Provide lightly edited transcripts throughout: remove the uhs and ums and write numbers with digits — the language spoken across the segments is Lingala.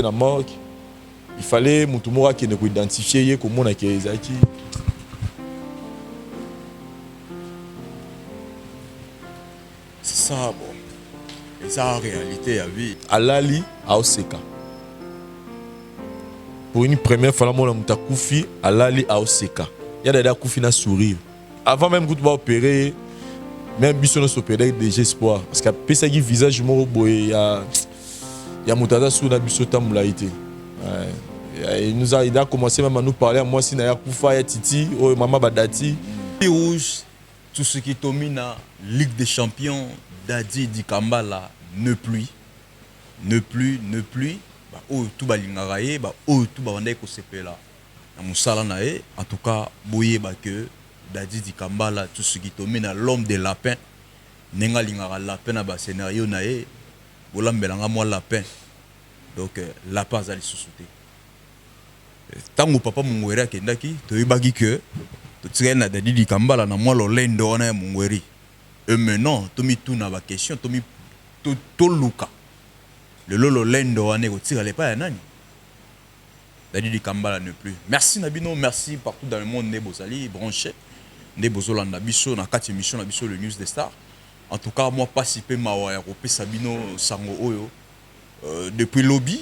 na morgue, il fallait mutumora qui ne peut identifier comment on a Ezaki. C'est ça, bon. Et ça, en réalité, à vie. Alali à Oseka. Pour une première fois, on a Koufi, Alali à Oseka. Il y a des Koufi na sourire. Avant même que tu vas opérer, même Bisson s'opérer des espoirs. Parce que pesa qui visage moro boy, il y a Moutaza sous la Bissota Moulaïté. Il a commencé même à nous parler à moi si Naya Koufa et Titi, oh Maman Badati. Rouge, tout ce qui domine la Ligue des Champions, Dadi Dikambala, ne plus. Bah, oh, tout va l'ingaraye, bah, oh, tout va vendre ko sepe là. Na musala nae, en tout cas, boye ba que Dadi Dikambala, tout ce qui domine l'homme des lapins, nenga lingara lapin na ba scénario nae, bolambelanga moi lapin. Donc lapin azali susute. Tango papa mungweri akendaki, toyebaki que tu na Dadi Dikambala na moi lolendo wana ya mungweri. Et maintenant, tomi tout na ba question, tomi to luka. Le lolo lendo wane ko tira les pas ya nani. Dadi Dikambala ne plus. Merci Nabino, merci partout dans le monde ne bozali branché. Ne bozolanda biso na kati émission na biso le news des stars. En tout cas, moi participer mawa ya ko pesa bino sango oyo. Depuis lobby,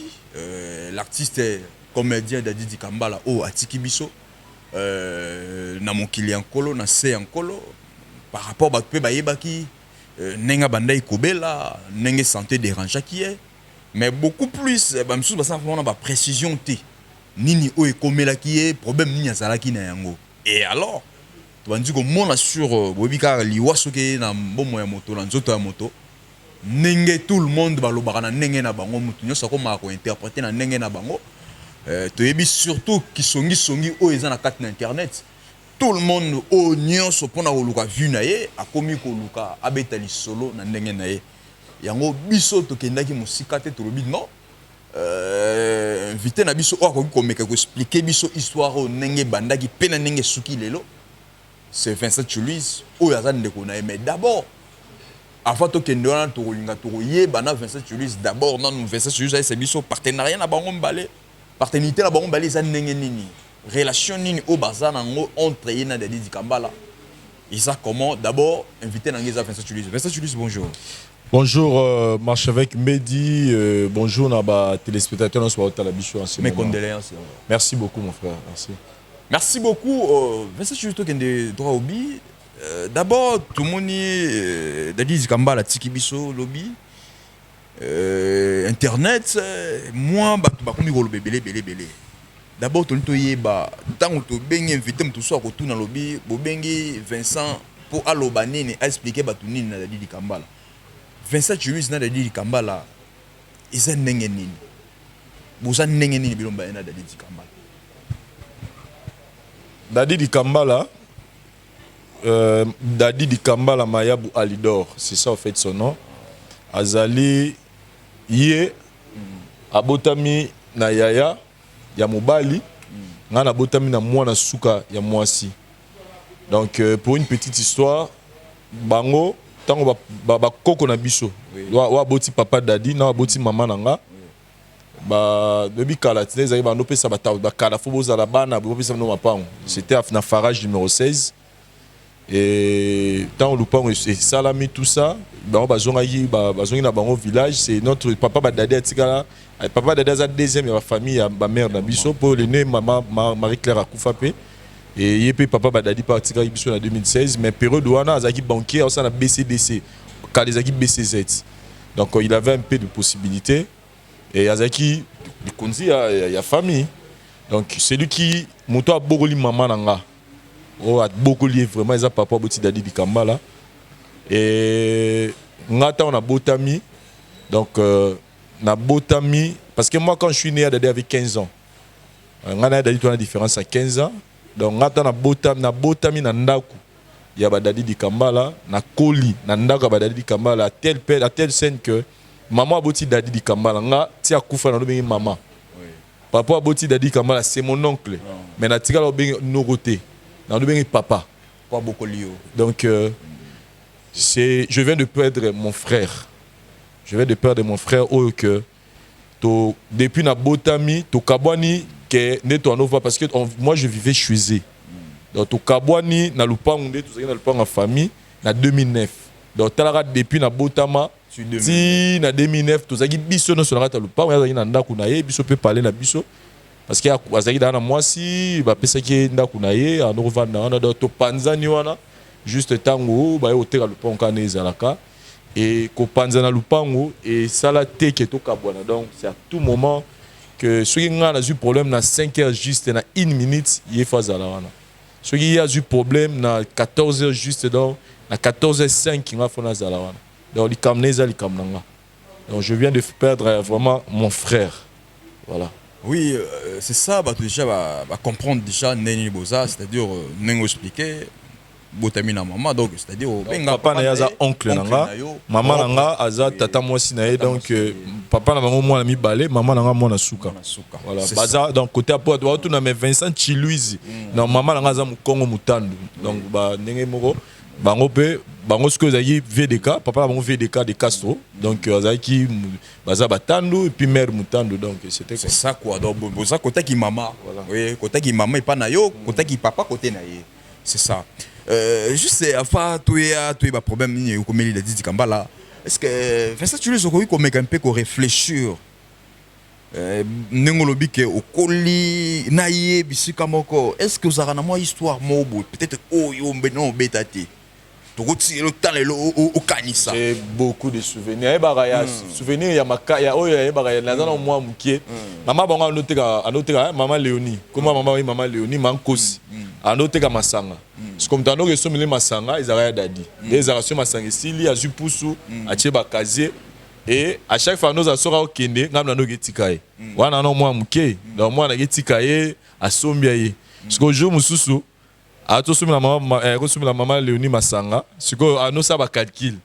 l'artiste comédien Dadi Dikambala o atiki biso na mokili ankolo na se ankolo par rapport ba pe ba yebaki nenga bandai kobela nenge santé dérange qui est mais beaucoup plus ba misusu ba simplement ba précision té nini o ekomela qui est problème nini azala ki na yango et alors tu vas dire que mon sur bobika liwasoke na bomo ya moto na nzoto ya moto nenge tout le monde ba lobaka na nenge na bango mutu nyoso ko ma ko interpréter na nenge na bango toyebi surtout qui songi o eza na carte na internet tout le monde au nyonso pona koluka vu na ye akomi koluka abetali solo na ndenge na ye yango biso tokendaki musika te tolobi non invité na biso o akoki komeka ko expliquer biso histoire o ndenge bandaki pe na ndenge suki lelo c'est Vincent Chulis o yaza ndeko na ye mais d'abord avant tokende wana tokolinga tokoyeba na Vincent Chulis d'abord non Vincent Chulis c'est biso partenariat na bango mbale paternité na bango mbale za ndenge nini relation nini au bazar nango entre yena Dadi Dikambala. Isa comment d'abord invité Nangeza Vincent Chulis. Vincent Chulis, bonjour. Bonjour, marche avec Mehdi. Bonjour Naba téléspectateurs sur la bichou en ce moment. Mes condoléances. Merci beaucoup mon frère. Merci. Merci beaucoup. Vincent Chulis to kende droit obi. D'abord tout le monde Dadi Dikambala tiki biso lobby. Internet moi ba komi ko belé. D'abord, tu as bengi invité tout ça autour dans lobby, bengi Vincent pour allobanine expliquer batunini na Dadi Dikambala. Vincent Chulis na Dadi Dikambala, isa ndenge nini. Busa ndenge nini bilomba na Dadi Dikambala. Dadi Dikambala, Dadi Dikambala Mayabu Alidor, c'est ça en fait son nom. Azali yé abotami na yaya ya mobali ngana botami na mwana suka ya mwasi. Donc pour une petite histoire bango tango ba koko na biso wa boti papa Dadi na boti mama nanga ba debi kala tneza ba no pesa ba kala fo bozala bana bo pesa no mapango. C'était na Farage numéro 16 et tant lupango et salami tout ça bango bazongi na bango village c'est notre papa Dadi atikala. Papa Dadi a deuxième de la famille à ma mère Nabiso pour le nez maman Marie-Claire à Koufapé et yepé papa Dadi parti à Ibiso en 2016 mais période ouana azaki banquier au sein de BCDC quand les aki BCZ donc il avait un peu de possibilités et azaki du konzi il y a famille donc celui qui monto a bogoli maman nanga oh a bogoli vraiment ils a papa boti Dadi Dikambala et ngata on a botami donc na botami parce que moi quand je suis né à Dadi avec 15 ans on a Dadi une différence à 15 ans donc ngata na botami na ndaku ya ba Dadi Dikambala na koli na ndaku ba Dadi Dikambala à telle scène que maman aboti Dadi Dikambala nga ti akufa na lobengi maman papa aboti Dadi Dikambala c'est mon oncle mais na tika lobengi noroté na lobengi papa pas beaucoup lio donc je viens de perdre mon frère. Je vais de perdre mon frère au que depuis na botami to kabwani que neto anova parce que moi je vivais chez eux. Donc to kabwani na lupango nde to na lupango en famille na 2009. Donc talaka depuis na botama si na 2009 to zaki biso no sonaka ta lupango ya na ndako na ye biso peut parler na biso parce que azaki dana mwasi ba pesa ki ndako na ye anova na donc to panzani wana juste tango ba yo teka lupango kana ezalaka et ko panzana lupango et ça la te que to kabwana donc c'est à tout moment que ceux qui ont eu problème na 5 heures juste na 1 minute il est phase à la wana ceux qui ont eu problème na 14 heures juste donc na 14h05 qui va faire na zala wana donc li kamneza li kamnanga donc je viens de perdre vraiment mon frère voilà. Oui, c'est ça, bah, déjà, bah, comprendre déjà Neni Boza, c'est-à-dire Nengo expliquer, Botamina maman, donc c'est-à-dire papa na yaza oncle nanga, maman nanga aza tata mwasi na ye donc papa na bango mwana mibale, maman nanga mwana suka. Voilà, baza donc côté apo to tout na mais Vincent Chiluizi. Non maman nanga aza mukongo mutandu. Donc ba ndenge moko bango pe bango ce que zayi VDK, papa na bango VDK de Castro. Donc azaki baza batandu et puis mère mutandu donc c'était c'est ça quoi. Donc Boza côté qui maman. Oui, côté qui maman et pas na yo, côté qui papa côté na ye. C'est ça. Juste enfin tu es pas problème ni comme il a dit Kambala. Est-ce que Vincent tu les aurais comme un peu qu'on réfléchir n'engolobi que au colis naïe bisika moko. Est-ce que vous avez une histoire mobo peut-être oh yo mbeno betati. J'ai beaucoup de souvenirs. Souvenirs, il y a Makaya, il y a moi Moukié. Maman Banga anoteka maman Léonie. Comment maman Léonie Mankosi. Anoteka Masanga. C'est comme dans nos sommes les Masanga, ils arrivent dadi. Les arrations Masanga Sili, à Zupusu, à Tcheba Kazié. Et à chaque fois nous asora au Kende, nous avons Getikaye. Wana no moi Moukié. Donc moi na Getikaye à Sombiaye. Parce qu'au jour Moussou. Attention la maman Léonie Masanga siko anosa ba calcul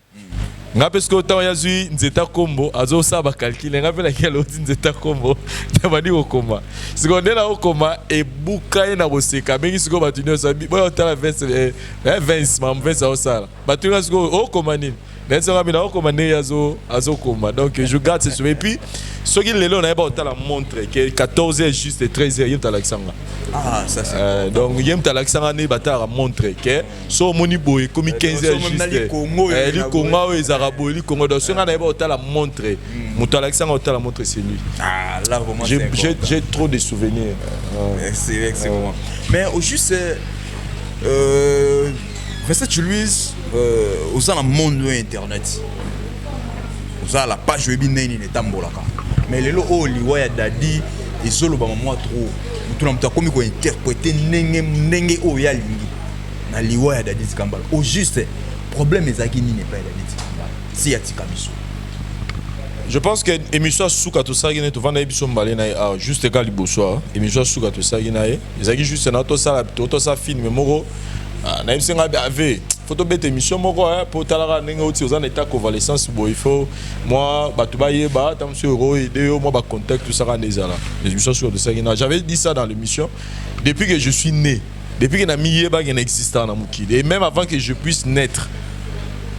nga parce que autant yazui nzeta kombo azo sa ba calcul nga pela kelo nzeta kombo tabani okoma siko ndela okoma e buka na boseka bengi siko batunyo sabi boyo tala 20 mam 20 osala batunyo siko okoma nini Nenzo Rabina okoma ne yazo azokoma donc je garde ce souvenir et puis ce qui lelo na ba tala montre que 14h juste 13h yem tala kisanga. Ah ça c'est donc yem tala kisanga ne batara montre que so moni boy comme 15h juste li Congo et Zarabo li Congo donc nga na ba tala montre mutala kisanga tala montre c'est lui. Ah là vraiment j'ai trop de souvenirs. C'est vraiment. Mais au juste Vincent Chiluizi aux la monde internet aux la page web nini netambolaka mais lelo o liwa ya dadi ezolo ba moi trop mutuna mta komi ko interpréter nenge o ya lingi na liwa ya dadi Kambala au juste problème ezaki nini pas dadi Kambala si ya tikabiso. Je pense que émission Souka to ça gine to vanda émission mbalé na juste égal liboso émission Souka to ça gine ezaki juste na to ça film moko na imsenga ave photo bête émission moko pour talara ndenge oti aux en état convalescence bon il faut moi batuba yeba tam sur euro aider moi ba contact tout ça quand ezala émission sur de ça j'avais dit ça dans l'émission depuis que je suis né depuis que na miyeba qui n'existe na mukide et même avant que je puisse naître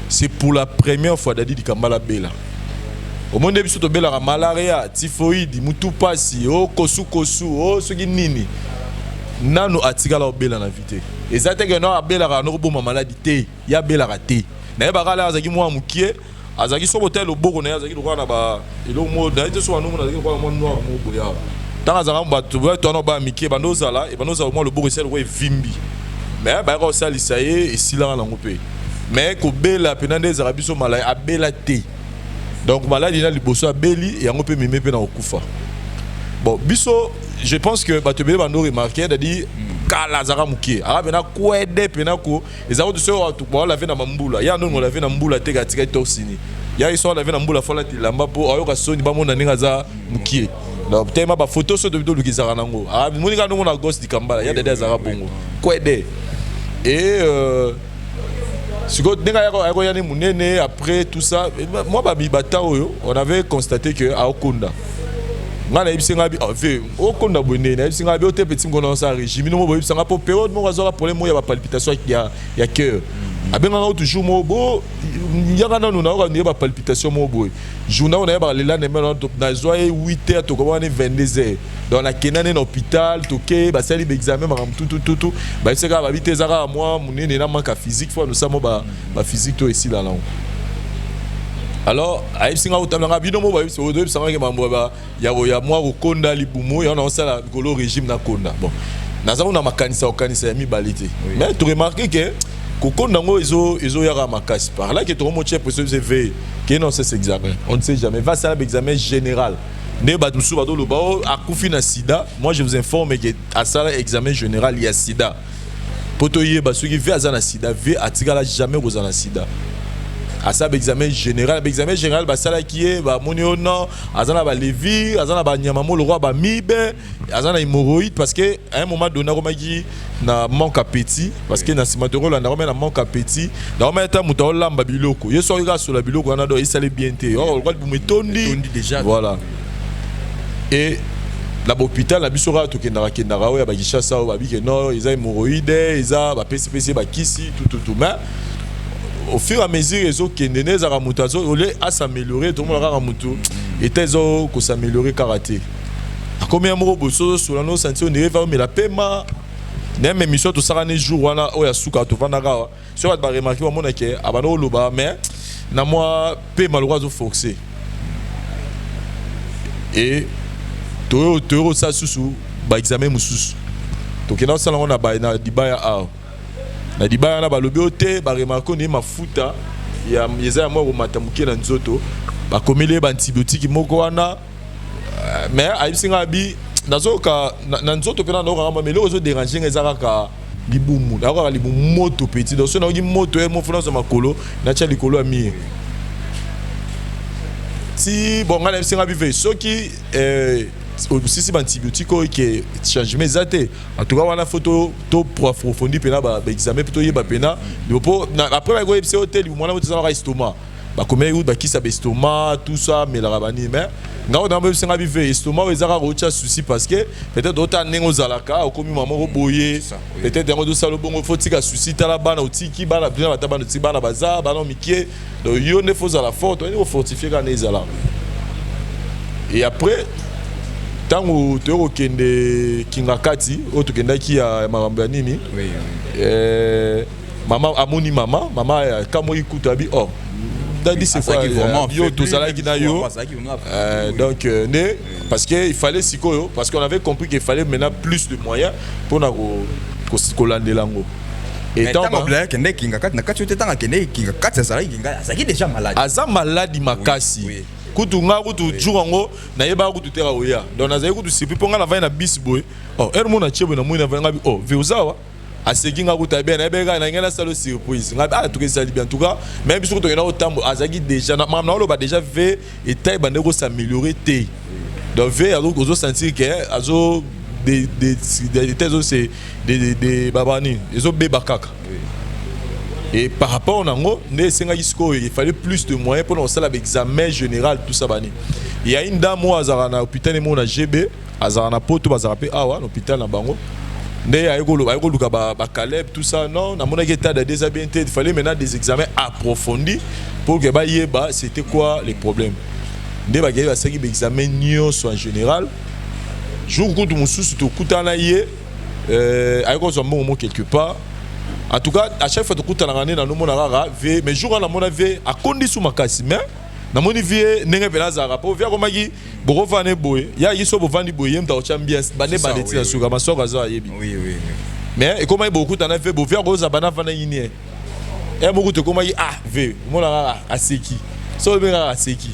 c'est pour la première fois Dadi Kambala Bela au monde biso to bela malaria typhoïde mutu pasi o kosu o soki nini nano atikala obela na vite ezate que no abela no bo maladie te ya bela raté na ba kala azaki mwa mukie azaki so botel oboko na azaki lokwa na ba elo mo na ite so anu na azaki lokwa mo noir mo boya tanga zanga batu ba to no ba mikie bando zala e bando zala mo loboko sel ko vimbi mais ba ko sali saye e sila na ngopé mais ko bela penande za biso malai abela te donc maladie na liboso abeli et ngopé meme pe na okufa bon biso je pense que batubé bando remarquer dadi kala zara mukie abena kwede penako ezako de so to ba laver na mambula ya ndo laver na mbula te katika toxini ya iso laver na mbula fola tilamba po ayoka soni ba mona ninga za mukie donc tema ba photo so de vidéo lukizara nango monika ndo na ghost di Kambala ya dada zara bongo kwede et siko denga yako yani munene après tout ça moi ba bibata oyo on avait constaté que a Okonda ngana ibisenga bi ave okonda bonene na ibisenga bi ote petit ngona sa régime no mo ibisanga po période mo azora problème ya ba palpitation ya cœur abenga toujours mobo yaka na nuna ko ba palpitation mobo journée on a ba lela ne mena na zoye 8h to ko 22h dans la kenane na hôpital toke ba sali examen ba tout ba seka ba bitezaka moi munene na manka physique fois nous sommes ba physique to ici là. Alors aïsinga utamanga bino mo ba biso do bisanga ke mambo ba ya moi ko konda libumo ya na sala golo régime na konda. Bon nazamu na makanisa okanisa ya mibalite mais tu remarques que Koko Nango ils ont yara makasi par là que tout le monde chef possible c'est veille que non c'est cet examen on ne sait jamais va ça l'examen général ne ba tout ba do lo ba a kufi na sida moi je vous informe que à ça examen général il y a sida potoye ba ceux qui veut azana sida veut atikala jamais rozana sida à ça examen général ba sala qui est ba moniono azana ba levi azana ba nyamamo le roi ba mibe azana hémorroïde parce que à un moment donné comme dit na manque appétit parce que na simatoro la na na manque appétit na même temps muto lamba biloko yeso ka sur la biloko na do isale bien té oh le bu metondi déjà voilà et la hôpital la bisora to kendara ya ba kishasa ba bi que non ils a hémorroïde ils a ba PCPC ba kisi tout mais au fur et à mesure les autres qui ne sont pas à s'améliorer tout le monde a mutu et tes autres que s'améliorer karaté combien de mots sur la nos sentir on irait mais la paiement même émission tout ça les jours wana o ya suka to vandaka sur va remarquer au monde que abano loba mais na moi paiement le droit forcé et to ça sous ba examen mususu to kena ça on a ba na dibaya a na dibaya na balobi ote ba remarquer ni mafuta ya yeza mo matamuke na nzoto ba komele ba antibiotique moko wana mais ayisinga bi nazoka na nzoto pena na okanga mais lezo déranger ezaka ka libumu na okanga libumu moto petit donc so na oki moto e mo funa so makolo na tia likolo ami si bon ngala ayisinga bi ve soki aussi ba antibiotique qui changement ezate en tout cas wana photo to pour approfondir pena ba examen plutôt yeba pena après ba go epse hotel mwana moto za estomac ba combien ou ba qui ça estomac tout ça mais la rabani mais ngao na mbese ngabi ve estomac ezaka rocha souci parce que peut-être autant nengo zalaka okomi maman boye peut-être ngo do salo bongo fotika souci tala bana otiki bana bien ba tabana otiki bana baza bana mikie donc yo ne faut à la forte on fortifier kana ezala et après tango toko kende kingakati o tokendaki ya makambo ya nini mama amoni mama ya kamo ikuta bi oh dadi c'est quoi yo to sala ki na yo donc né parce que il fallait sikoyo parce qu'on avait compris qu'il fallait maintenant plus de moyens pour na ko landelango et tant que kende kingakati na kati tanga kende kingakati sala kinga ça qui déjà malade aza malade makasi kutu nga kutu jurango na yeba kutu tera oya donc na zayi kutu sipi ponga na vai na bis boy oh ermo na chebo na mwi na vai ngabi oh veuzawa aseki nga kutu bien na bega na ngena salo surprise ngabi ah tout ça bien en tout cas même biso kutu na otambo azaki déjà na mam na lo ba déjà ve et taille bande ko s'améliorer té donc ve azo ko sentir que azo des c'est des babani ezo beba kaka. Et par rapport à Nango, il fallait plus de moyens pour nous faire l'examen général, tout ça. Il y a une dame qui a l'hôpital de GB, à Poto, à l'hôpital de Bango. Il y a eu Caleb, tout ça. Non, il fallait maintenant des examens approfondis pour que c'était quoi les problèmes. Il y a eu des examens en général. Je vous dis quelque part. En tout cas, à chaque fois que tu as un an, mais jour à mon avis, à condition makasi, mais na moni vie n'engage pas la rapport. Via comme qui borofane boy, ya yiso bovandi boy, yem ta champions, bane bandeti na suka, ma soeur aza yebi. Oui. Mais et comment beaucoup t'en a fait, bo via rosa bana fana yini. Et beaucoup te comment ah ve, mon la aseki, so bien aseki.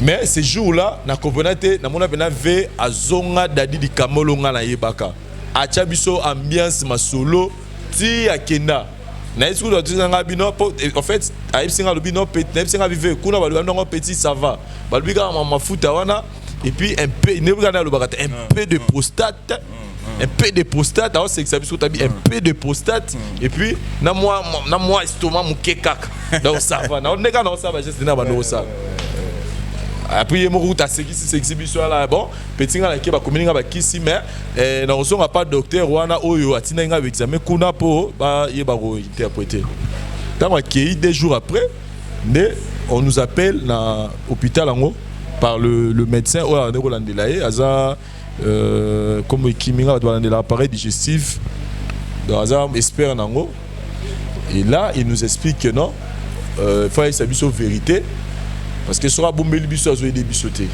Mais ces jours-là, na componente, na mona bena ve azonga dadi di kamolo nga na yebaka. Achabiso ambiance masolo ti akenda na esiko do tizanga bino en fait aipsinga lo bino petnepsinga vive kuna balu ndongo petit ça va balu bika mafuta wana et puis un peu ne bika na lo bakata un peu de prostate alors c'est que ça biso tabi un peu de prostate et puis na moi estomac muke kaka donc ça va na ndeka na ça va juste na bano ça après il moko ta c'est exhibition là bon petit nga qui ba communiquer ba kisi mais na on a pas docteur wana oyo atina nga examen kuna po ba ye ba ko interpréter tant que 2 jours après on nous appelle na hôpital ango par le médecin ou on est Rolandelaye aza comme kiminga doit de l'appareil digestif dans aza espère nango et là il nous explique que non il faut établir sa vérité parce que sera bombeli biso azo des bisoté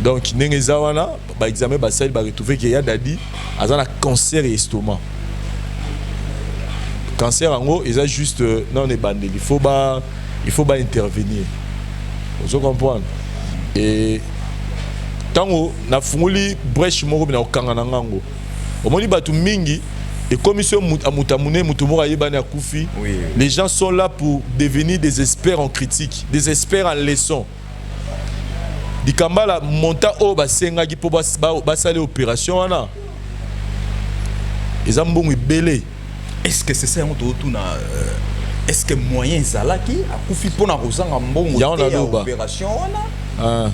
donc nengeza wana ba examen ba sel ba retrouver qu'il y a dadi aza na cancer et estomac cancer en gros ils a juste non les bandés il faut pas intervenir vous comprenez et tango na funguli brèche moko na okanga na ngango omoni batu mingi et commission amutamune mutumora yebani akufi les gens sont là pour devenir des experts en critique des experts en leçon dikambala monta o basenga ki po basale opération wana ils ont belé. Est-ce que c'est ça tout na est-ce que moyen zalaki akufi pona kozanga mbongo te opération wana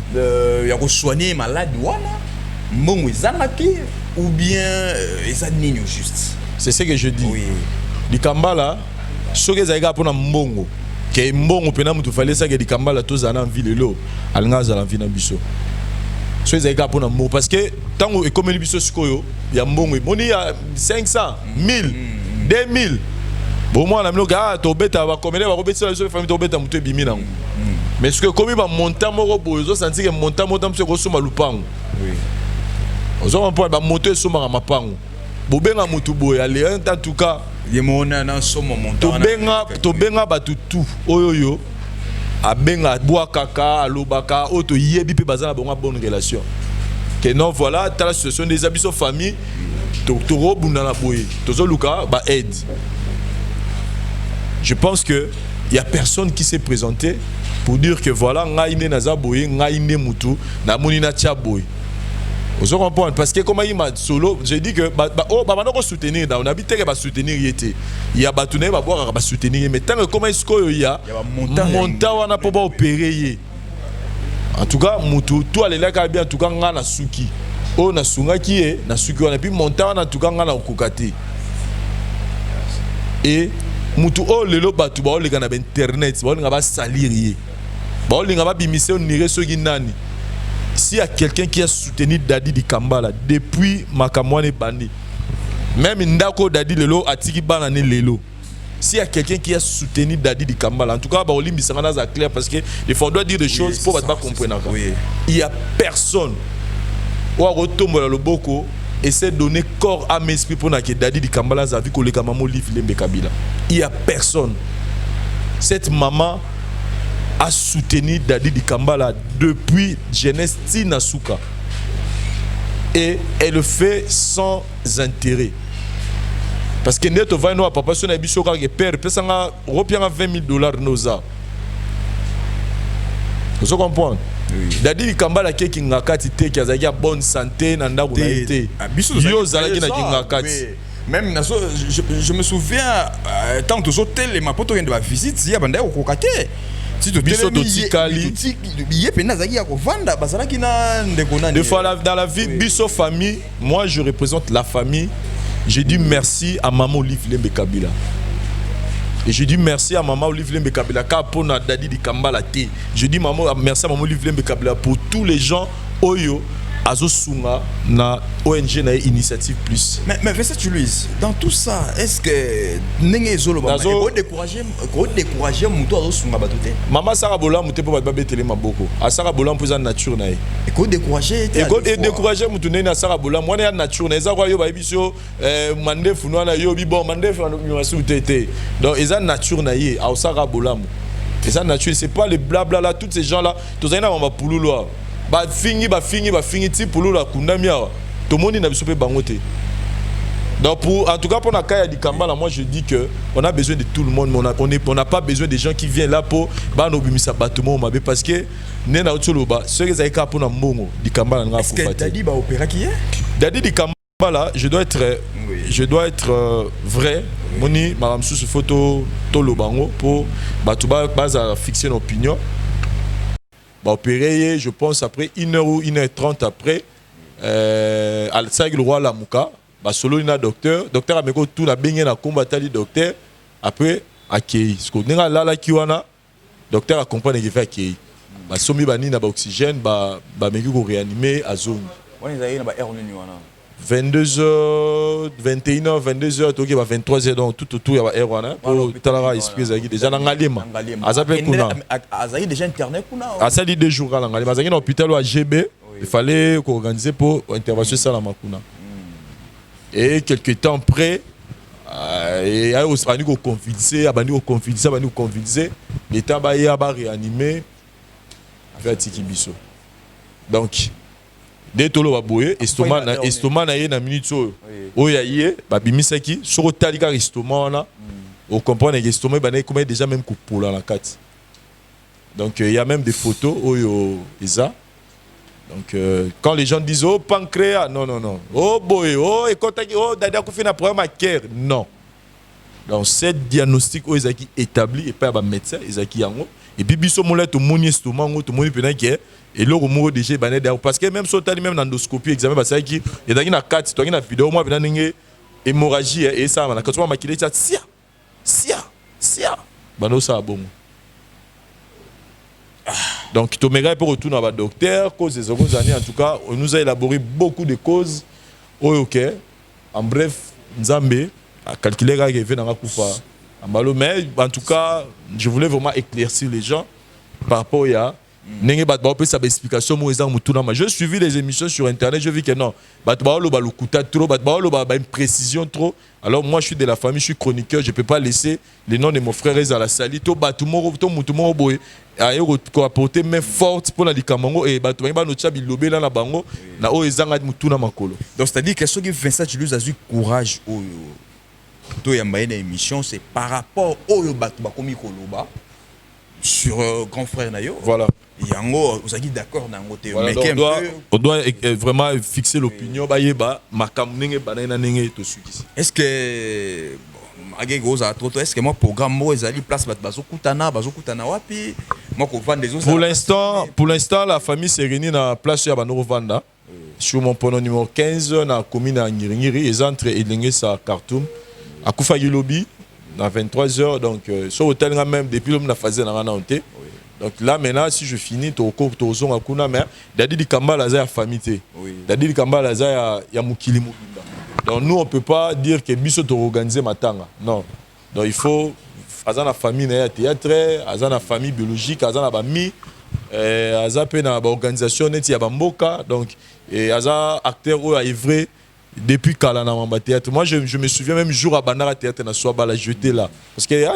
ya ko soigner malade wana mbongo zalaki ou bien eza nini juste c'est ce que je dis dikambala soke zaika pona mbongo ke mbongo pena mutu fallait ça que dikambala tozana en ville lo alinga za la vie na biso so zaika pona mbongo parce que tango ekomeli biso sikoyo ya mbongo boni ya 500 1000 2000 bon moi na minoka to beta ba komele ba robetisa biso famille to beta mutu ebimi nango mais ce que comme ba montant moko bozo sentir que montant mse ko soma lupango ozo mpo ba moto soma mapango bobenga mutu boye aller en tout cas yemona na somo montant to benga batu tout oyoyo abenga boa kaka alobaka oto yebi pe bazana bonga bonne relation que non voilà ta la situation des habits de famille to robunda na boye tozo luka ba aide. Je pense que il y a personne qui s'est présenté pour dire que voilà ngaine naza boye ngaine mutu na monina tia boye. Vous comprenez parce que comme il m'a solo, j'ai dit que on va soutenir on habite que va soutenir yete. Il y a batune va boire va soutenir mais tant que comment est-ce qu'il y a montant on a pas opérer. En tout cas mutu tout aller là bien en tout cas ngana suki. O na sunga qui est na suki on a puis montant en tout cas ngana okukati. Et mutu o lelo batu ba o le kana internet ba o nga ba salir ba o nga ba bimise on nire soki nani. S'il y a quelqu'un qui a soutenu Dadi di Kambala depuis Makamwane Bandi, même Ndako Dadi Lelo Atiki Banane Lelo, s'il y a quelqu'un qui a soutenu Dadi di Kambala, en tout cas, Baolim Bissangana c'est clair parce que des fois on doit dire des choses pour pas comprendre. Il y a personne ou à retomber le boko essaie de donner corps à mes esprits pour que Dadi di Kambala a vu que les gamins livre les Kabila. Il y a personne. Cette maman a soutenu Dadi di Kambala depuis jeunesse Tinasuka et elle le fait sans intérêt parce que neto va no papa son abiso ka père pesanga ropianga $20,000 noza vous comprenez Dadi di Kambala ke kingakati te ki azaki ya bonne santé na ndako na été yo zalaki na kingakati même je me souviens tant aux hôtels ma poto de la visite il y a banda ko kokate des fois dans la vie biso famille moi je représente la famille je dis merci à maman Olive Lembe Kabila et je dis merci à maman Olive Lembe Kabila car pour na Dadi di Kambala te je dis merci à maman Olive Lembe Kabila pour tous les gens oyo Azo Sunga na ONG na Initiative Plus. Mais Vincent Louise, dans tout ça, est-ce que n'engé zolo ba ko décourager muto Azo Sunga batote? Mama Sara Bola muté po ba betele maboko. A Sara Bola mpoza nature na ye. Et ko décourager et décourager mutu na Sara Bola moi na nature na eza kwa yo ba biso mandefu na yo bi bon mandefu na masu tete. Donc eza nature na ye a Sara Bola. Eza nature c'est pas les blabla là tous ces gens là tozana ba pululo. Ba fingi ti pour la kundamia tout le monde n'a besoin bangote donc pour en tout cas pour la Kaya di Kambala moi je dis que on a besoin de tout le monde mais on n'a pas besoin des gens qui viennent là pour ba no bimisa bâtiment mabe parce que nena otoloba ceux qui zaika pour na mbongo di Kambala nga est-ce que Dadi ba opéra qui est Dadi di Kambala je dois être vrai moni madame sous photo tolo bango pour ba tuba base à fixer une opinion bah opéré, je pense après 1 heure ou 1h30 après al le roi Lamuka bah solo ina docteur a meko tout la bengé na combattre le docteur après akei ce qu'on a là qui wana docteur a compris qu'il fait akei bah somi bani na ba oxygène bah meki ko réanimer à zone on est na ba heure nini wana 22h 21h 22h toki ba 23h donc tout autour ya ba heure wana pour talara esprit zaki déjà na ngalema azape kuna azaki déjà internet kuna asali 2 jours la ngalema azaki na hôpital à GB il fallait organiser pour intervention ça la makuna et quelques temps après et a aussi bani ko confiser l'état ba ya ba réanimer vers Tikibiso donc dès tolo ba boye estomac na ye na minute oyo ya ye ba bimisaki soko talika estomac wana on comprend que estomac ba na comment déjà même coupola la carte donc il y a même des photos oyo eza. Donc, quand les gens disent oh pancréas, non, oh boy, oh oh dada fait un problème à cœur, non. Donc, cette diagnostic ils ont établi et pas un médecin, ils ont yango et puis biso molet to moni estomac to moni pena que et là au déjà bané parce que même sauter même endoscopie examen parce que il y a une carte, tu as une vidéo moi venant une hémorragie et ça quand tu vas maquiller ça sia bano ça bon. Donc, Toméga pour retourner à la docteur, cause des années, en tout cas, on nous a élaboré beaucoup de causes. Ok, en bref, Nzambe a calculé qu'il y avait Koufa. Mais en tout cas, je voulais vraiment éclaircir les gens par rapport à je suivi les émissions sur internet, je vis que non, une précision trop. Alors moi je suis de la famille, je suis chroniqueur, je ne peux pas laisser les noms de mon frère à la salle. Apporter main forte pour la Likamango et donc c'est-à-dire que ceux qui font ça, tu lui as eu courage au émission, c'est par rapport au sur grand frère Nayo. Voilà. Yango, vous avez dit d'accord dans côté. Voilà, on doit vraiment fixer l'opinion. Est-ce que est-ce que moi programme moi ezali place bazokutana wapi moi ko vendre des autres. Pour l'instant la famille s'est réunie dans place ya Banoro Vanda sur mon pono numéro 15 na commune à Ngiringiri et entre Elenge sa Khartoum à Koufa Lobby dans 23h donc sur hôtel même depuis l'homme na phase na ranante. Donc là maintenant si je finis to zone akuna mais dadi di kambala za ya famille dadi di kambala za ya mukili mobimba. Donc nous on peut pas dire que biso to organiser matanga. Non. Donc il faut azana famille na théâtre, azana famille biologique, azana ba mi azape na ba organisation neti ya bamboka donc et aza acteur ou a œuvré depuis kala na mamba théâtre. Moi je me souviens même jour à Banara théâtre na soba là j'étais là parce que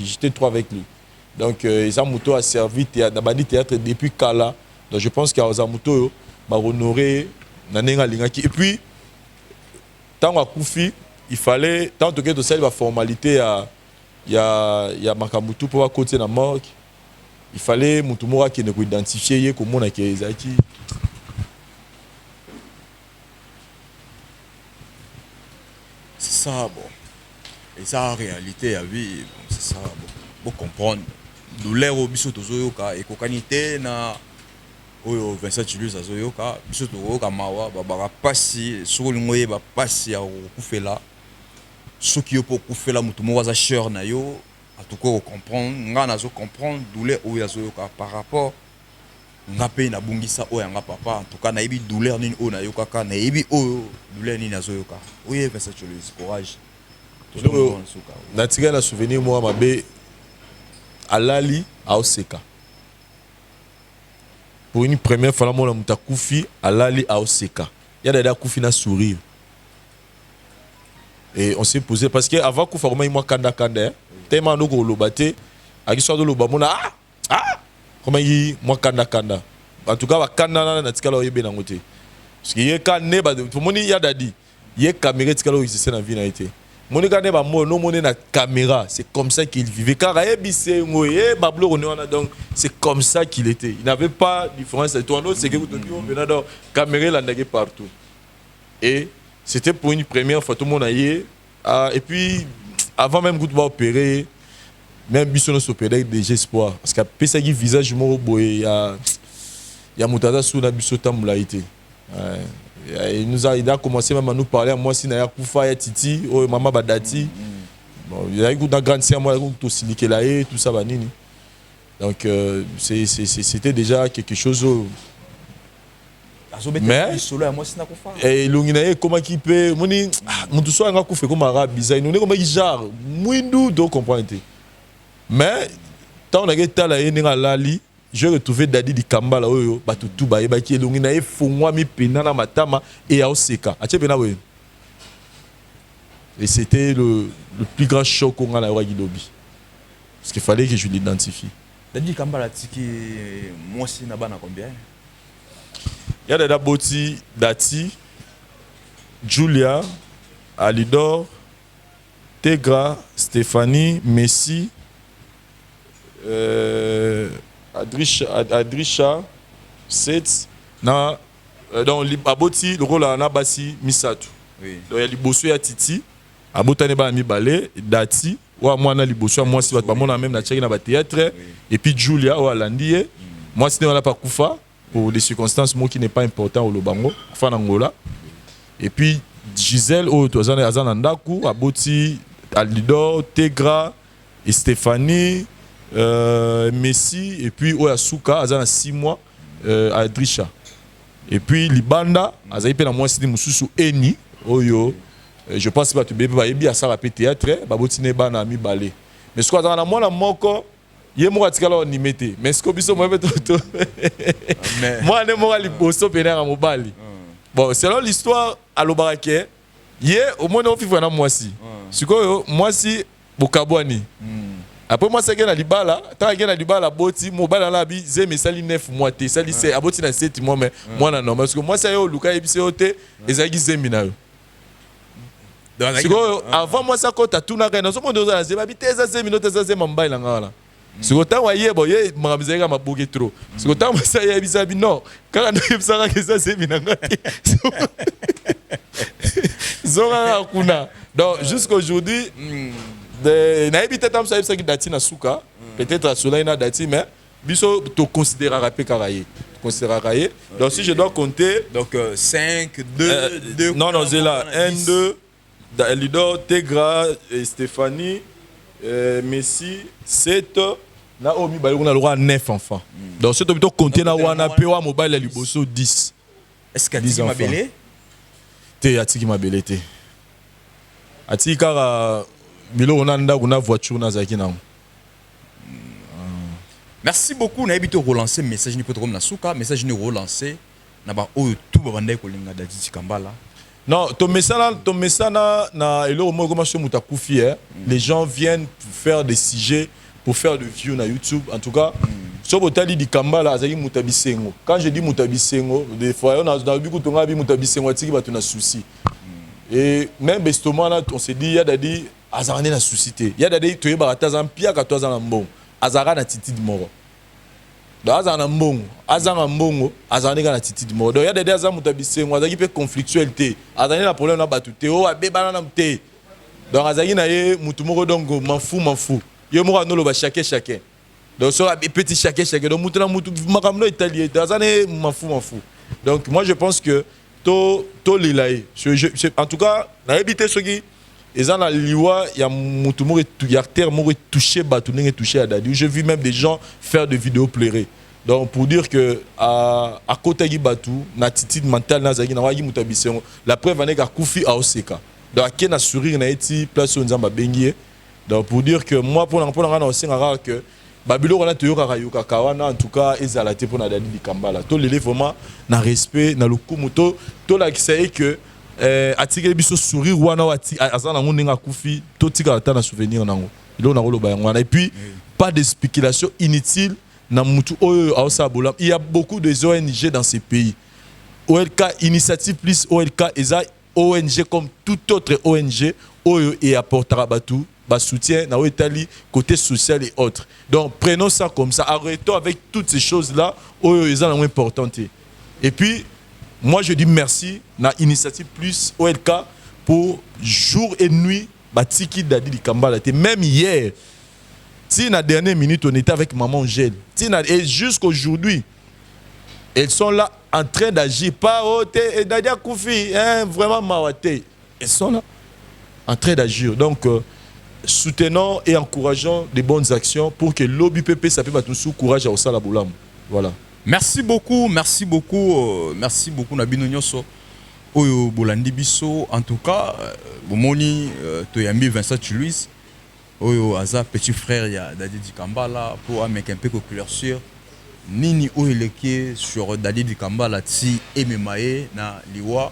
j'étais trop avec lui. Donc Isamuto a servi théâtre depuis kala. Donc je pense qu'Azamuto va honorer nanenga lingaki et puis tant à Koufi, il fallait tant que de la formalité il y a Makamutu pour côté la mort. Il fallait Mutumura qui ne peut identifier comment on a qui c'est ça bon. Et ça en réalité à vie c'est ça bon. Pour comprendre douleur au biso tozoyoka et kokanité na oyo Vincent Chilus azoyoka biso toyoka mawa ba pasi soko lingoye ba pasi ya kufela soki yo po kufela mutu mo waza cher na yo atuko comprendre nga nazo comprendre douleur oyo azoyoka par rapport nga pe na bungisa oyo nga papa en tout cas na yebi douleur nini oyo na yoka na yebi oyo douleur nini azoyoka oyo Vincent Chilus courage na tika na souvenir moi mabe alali aoseka. Pour une première fois, on a Koufi alali aoseka. Il y a des Koufi na sourire. Et on s'est posé parce que avant Koufa Roma moi kanda tellement nous go lobate à l'histoire de lobamona comment il moi kanda en tout cas va kanda na tikala oyebe na ngote parce que yeka ne ba tout moni ya dadi ye caméra tikala oyise na vie na été moni kanda ba mo no moni na caméra c'est comme ça qu'il vivait car ebise ngoye bablo on donc c'est comme ça qu'il était il n'avait pas différence de toi non c'est que vous venez donc caméra là ndage partout et c'était pour une première fois tout le monde a et puis avant même que tu vas opérer même biso no sopédek déjà espoir parce que pesa qui visage moko boye ya mutaza sous na biso tamula été. Il a commencé même à nous parler à moi si na kufa ya titi oh maman badati. Bon, il y a eu une grande sœur moi tout siliqué là et tout ça banini. Donc c'était déjà quelque chose mais et l'onginae comment qui peut moni mon tout soit nga kufa comme arabe bizarre nous comme genre mwindu do comprendre. Mais tant on a été là et ninga lali j'ai retrouvé Dadi di Kambala oyo batutu ba ebaki elongi na e fongwa mi pena na matama et a oseka ache pena we. Et c'était le plus grand choc qu'on a na Wagidobi parce qu'il fallait que je l'identifie. Dadi Kambala tiki moi si na bana combien? Il y a Dada Boti, Dati, Julia, Alidor, Tegra, Stéphanie, Messi, Adrisha, Seth, na donc Aboti le rôle na basi Misatu. Oui. Donc il y a Liboso ya Titi, Abotane ba mi balé, Dati, wa moi na Liboso moi si ba mona même na tcheki na ba théâtre et puis Julia wa Landie. Moi si on n'a pas Koufa pour des circonstances moi qui n'est pas important au Lobango, fa na Angola. Et puis Gisèle au tozana azana ndaku, Aboti, Alidor, Tegra et Stéphanie Messi et puis Oyasuka azana 6 mois Adrisha et puis Libanda azali pe na moi sidi mususu eni oyo je pense pas tu bébé ba yebi asala pe théâtre ba botine bana mi balé mais ce quoi dans la moi moko ye mo atikala on nimete mais ce que biso mo beto moi ne mo ali boso pe na mobali bon selon l'histoire à l'Obarake ye au moins on vivre na moi si ce que moi si bokabwani. Après moi c'est que na libala tant que na libala boti mobala la bi zeme sali 9 mois te sali c'est aboti na 7 mois mais moi na normal parce que moi ça yo luka ebise ote ezaki zemi na yo siko avant moi ça kota tuna ka na so mo doza zeba bi teza zemi no teza zema mbaila ngala siko ta wa yebo ye mangabizeka mabuke trop siko ta moi ça yebisa bi non kaka no yebisa ka ça zemi na ngati zora kuna donc jusqu'aujourd'hui na ebité tam ça qui dati na suka peut-être cela na dati mais biso to considérer pe karaye considérer donc si je dois compter donc 5 2 non non c'est là 1 2 Elidor Tegra Stéphanie Messi 7 na omi ba on a le droit 9 enfants donc si tu dois compter na wana pe wa mobile liboso 10 est-ce que tu m'as belé te atiki mabele te atiki kara bilo on a une voiture na zaki na. Merci beaucoup na habité relancer message ni comme na suka message ni relancer na ba o tout ba bandai ko linga Dadi Kambala. Non, ton message na elo mo comme muta kufi les gens viennent pour faire des sujets pour faire de views na YouTube en tout cas so botali di Kambala azaki mutabisengo. Quand je dis mutabisengo des fois on a bi kutonga bi mutabisengo atiki ba tuna souci. Et même bestement là on s'est dit il y a Dadi azarane na suscité ya dade toye baratazan pia ka toza na mbongo azara na titi di moro do azana mbongo azanga mbongo azane ka na titi di moro do ya dade azamu tabisengo azaki pe conflictualité azane na problème na batu te o abeba na mte donc azaki na ye mutu moko donc m'en fou ye moko no lo ba chacun donc so petit chacun donc mutu na mutu makamno italien azane m'en fou donc moi je pense que to lilaye en tout cas na habité soki et ça, il y a mutu moko ya terre moko touché batu ndenge touché à Dadi. J'ai vu même des gens faire des vidéos pleurer. Donc pour dire que à côté de batu na attitude mentale na zaki na wagi mutabisengo la preuve ane ka kufi a oseka. Donc à na sourire na eti place on nzamba bengie. Donc pour dire que moi pour na osenga rare que babilo on a toyoka kayoka kawana en tout cas ezalate pour na Dadi Kambala. To lele vraiment na respect na lokumu to la kisaye que atikeli biso sourire wana azana ngondenga kufi to tika ta na souvenir nango ilo na koloba yango et puis pas de spéculation inutile na mutu oyo aosa bolam. Il y a beaucoup de ONG dans ces pays. OLK Initiative Plus OLK eza ONG comme toute autre ONG oyo et apportera batu ba soutien na Itali côté social et autres. Donc prenons ça comme ça, arrêtons avec toutes ces choses là oyo eza la moins importante. Et puis moi, je dis merci à Initiative Plus OLK pour jour et nuit batiki Dadi Kambala. Même hier, Si la dernière minute, on était avec maman Gel. Et jusqu'aujourd'hui, elles sont là en train d'agir. Pas et Dadia Koufi, hein, vraiment Mawate. Elles sont là en train d'agir. Donc, soutenons et encourageons des bonnes actions pour que l'Obi PP ça peut battre sous courage à Osala Boulam. Voilà. Merci beaucoup Nabino Nyoso. Oyo Bolandi Biso, en tout cas, Bomoni Toyambi Vincent Louis, Oyo Aza petit frère ya Dadi Dikambala pour mettre un peu de couleur sur Nini Oileke sur Dadi Dikambala Ti Ememae na Liwa.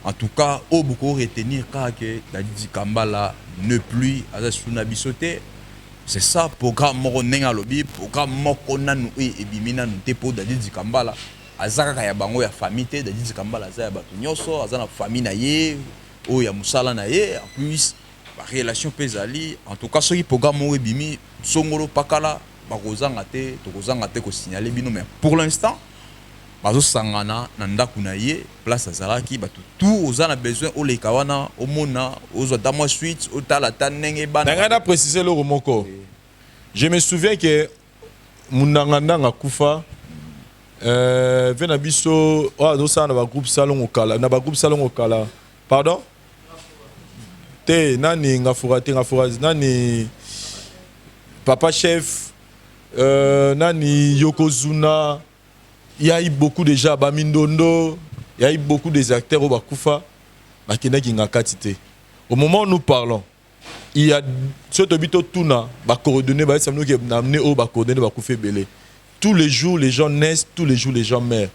En tout cas, au beaucoup retenir que Dadi Dikambala ne plus Aza Suna Bisote. C'est ça, programme Moronenga Lobby, programme Mokona nous et Bimina nous pour Dadi Dikambala. Azaka ya bango ya famille te Dadi Dikambala za ya batu nyoso aza na famille na ye o ya musala na ye en plus ba relation pezali en tout cas soki programme o ebimi songolo pakala bakozanga te ko signaler bino mais pour l'instant bazo sangana na ndaku na ye place azalaki batu tout ozana besoin o leka wana o mona ozo damo suite o tala tanenge bana nanga préciser le romoko. Je me souviens que munanganda ngakufa Venabiso, dosa na ba groupe salon okala, na ba groupe salon okala. Pardon? Te nani ngafura nani papa chef, nani Yokozuna, il y a eu beaucoup déjà Bamindondo, il y a eu beaucoup des acteurs au Bakufa, bakina ki ngakatite. Au moment où nous parlons, il y a ce tobito tuna ba coordonner ba samno ki na amener au ba coordonner ba kufe belé. Tous les jours, les gens naissent, tous les jours, les gens meurent.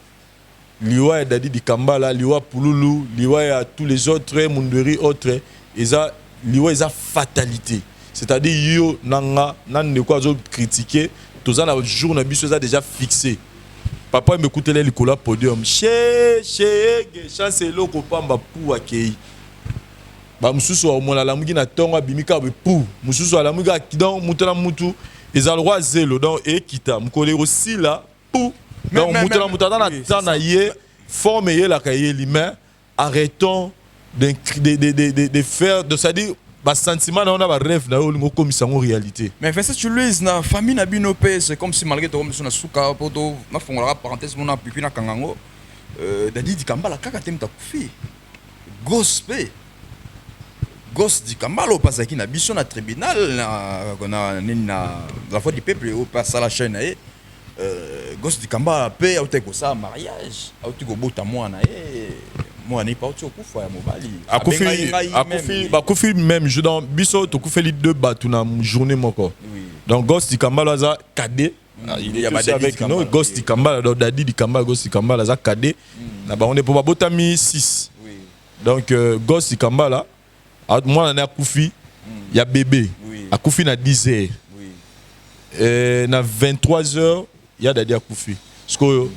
Liwa et Dadi Dikambala, Liwa Pouloulou, Liwa et tous les autres, Munderi, autres, Liwa est fatalité. C'est-à-dire, yo, nanga, nan ne quoi critiquer, tous les jours, on a déjà fixé. Papa m'écoute les Nicolas podium. Chancelo Kopamba pour accueillir. Ba mususu wa mona la mugi na tonga bimika be pou. Mususu la mugi akidon mutala mutu. Ils ont le droit zélo donc et quitta m'coller aussi là pour donc mutala mutata na tana yé forme yé la cahier l'humain arrêtons de faire de ça dire bas sentiment on a ba rêve na yo comme ça en réalité mais Vincent Louis na famille na bino pe c'est comme si malgré tout comme na suka poto na fongola parenthèse mon pipi na kangango Dadi Dikambala kaka temta kufi gospel Gosse Dikambala au passé qui na biso na tribunal na la fois du peuple au passé la chaîne Gosse Dikambala paye au teko ça mariage au teko bota moi na moi n'est pas au kufa ya mobali akufi même je dans biso to kufa li deux batu na journée moko donc Gosse Dikambala za cadet il y a avec nous Gosse Dikambala donc Dadi Dikambala Gosse Dikambala za cadet na ba on est pour botami 6 donc Gosse Dikambala moi, on a Koufi, il y a bébé. À Koufi, na 10 heures. Na 23 heures, il y a Dadi Koufi. Parce que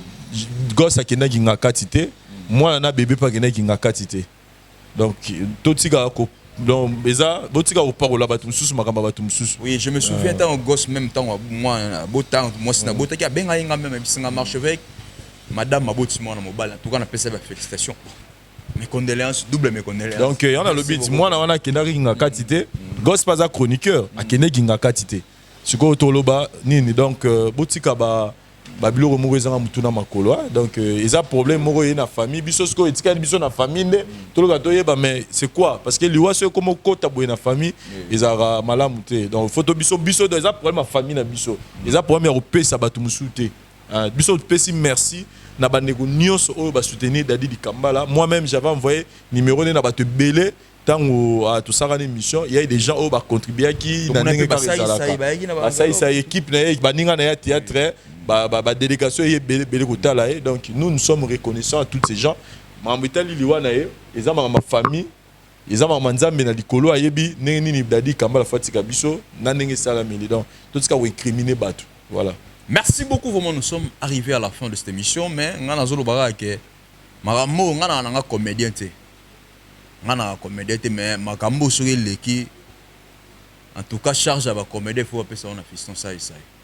gosse a kena qui n'a katité, moi, on a bébé pas kena qui n'a katité. Donc, tout ce gars, donc, ça, tout ce gars au parole là, batum sous, makamba batum sous. Oui, je me souviens tant au gosse même temps, moi, c'est na bota qui a ben aïnga même, si on marche avec Madame Maboti, moi, na mobile, en tout cas, on a fait sa félicitations. Mes condoléances, double mes condoléances. Donc, il y en a le but. Moi, on a Kena qui n'a katité. Gosse pas un chroniqueur, à Kena qui n'a katité. Ce qu'on toloba nini donc botika ba bilo remourir en mutuna makolo. Donc, ils ont problème mourir na famille. Biso sko etika biso na famille. Tologa toyeba mais c'est quoi? Parce que liwa c'est comme kota boye na famille. Ils ont malamuté. Donc, photo biso biso ils ont problème à famille na biso. Ils ont problème à payer ça batu musute. Biso pesi merci. Na bandeko nyonso oyo ba soutenir Dadi Dikambala. Moi-même j'avais envoyé numéro na ba te belé tango à tout ça une émission, il y a des gens qui ba contribuer qui na ndenge ka resala. Ça équipe na ba ninga na théâtre ba délégation y belé kotala donc nous sommes reconnaissants à tous ces gens. Mambitali liwa na ils ont ma famille, ils ont ma nzambe na likolo ayebi ndenge nini Dadi Dikambala fatika biso na ndenge sala mili donc tout ce qui a incriminé batu. Voilà. Merci beaucoup, vraiment nous sommes arrivés à la fin de cette émission, mais on a zolo bara que makambo on a comédien té. On a comédien té mais makambo sur l'équipe en tout cas charge à ba comédien faut appeler ça on a fiston ça.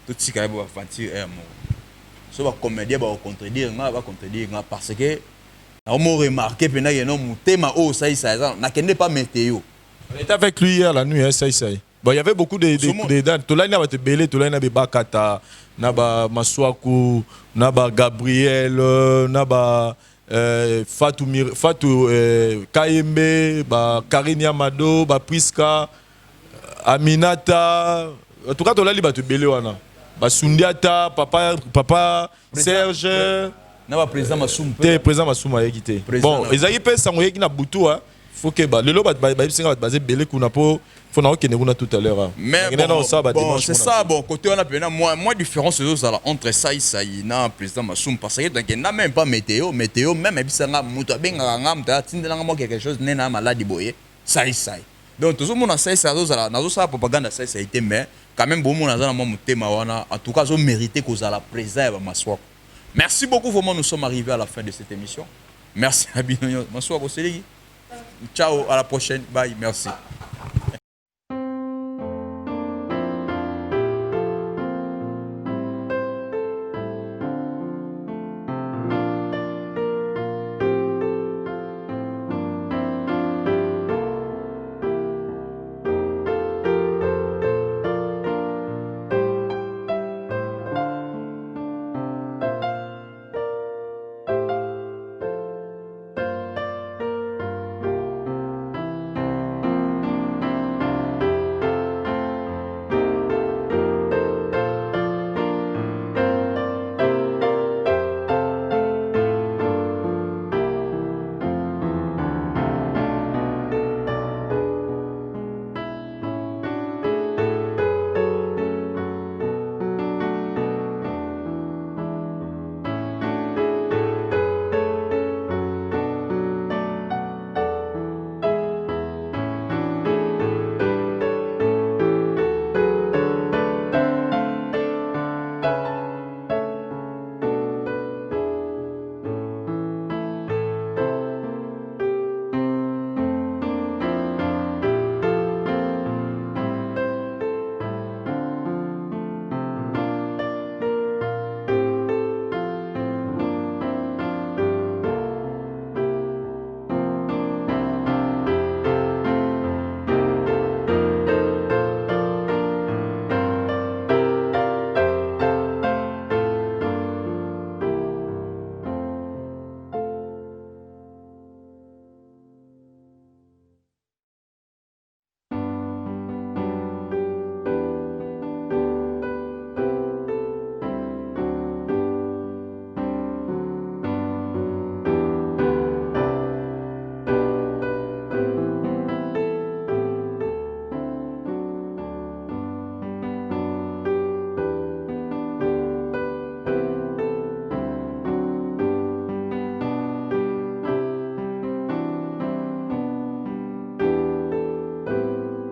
Tout ce qui va aventure est mort. So ba comédien ba contredire parce que on m'a remarqué pendant que non thème oh ça na kende pas météo. On était avec lui hier la nuit ça. Bon, il y avait beaucoup de dates. Tolai na bate belé, tolai na Bakata, na ba Maswaku, na ba Gabriel, na ba Fatou Kayembe, ba Karine Yamado, ba Priska, Aminata. En tout cas, tolai bate belé wana. Ba Sundiata, papa Serge. Na ba président Massoum. Président Massoum a quitté. Bon, ils avaient fait ça qui na butu faut que le lot va basé belé kuna po faut na okene kuna tout à l'heure. Mais bon, c'est ça bon côté on a bien moi différence entre ça et na président Massoum parce que donc n'a même pas météo même et ça nga muto benga ngam ta tindela nga quelque chose nena maladie boye ça donc tout le monde a ça na ça propagande ça a été mais quand même bon mon na mo mutema wana en tout cas zo mérité que za la préserve Maswako. Merci beaucoup vraiment nous sommes arrivés à la fin de cette émission. Merci à Bino Maswako Selegi. Ciao, à la prochaine. Bye, merci.